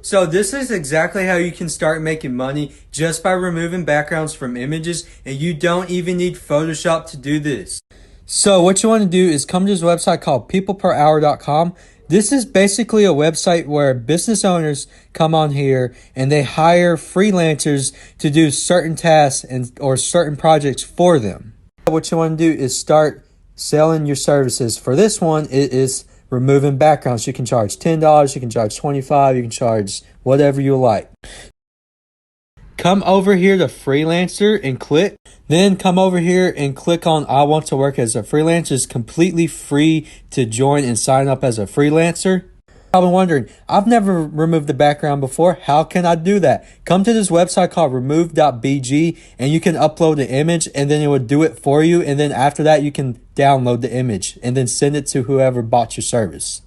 So this is exactly how you can start making money just by removing backgrounds from images, and you don't even need Photoshop to do this. So what you want to do is come to this website called peopleperhour.com. This is basically a website where business owners come on here and they hire freelancers to do certain tasks or certain projects for them. What you want to do is start selling your services. For this one, it is removing backgrounds. You can charge $10, you can charge $25, you can charge whatever you like. Come over here to freelancer and click. Then come over here and click on I want to work as a freelancer. It's completely free to join and sign up as a freelancer. I've been wondering, I've never removed the background before. How can I do that? Come to this website called remove.bg and you can upload the image and then it would do it for you. And then after that, you can download the image and then send it to whoever bought your service.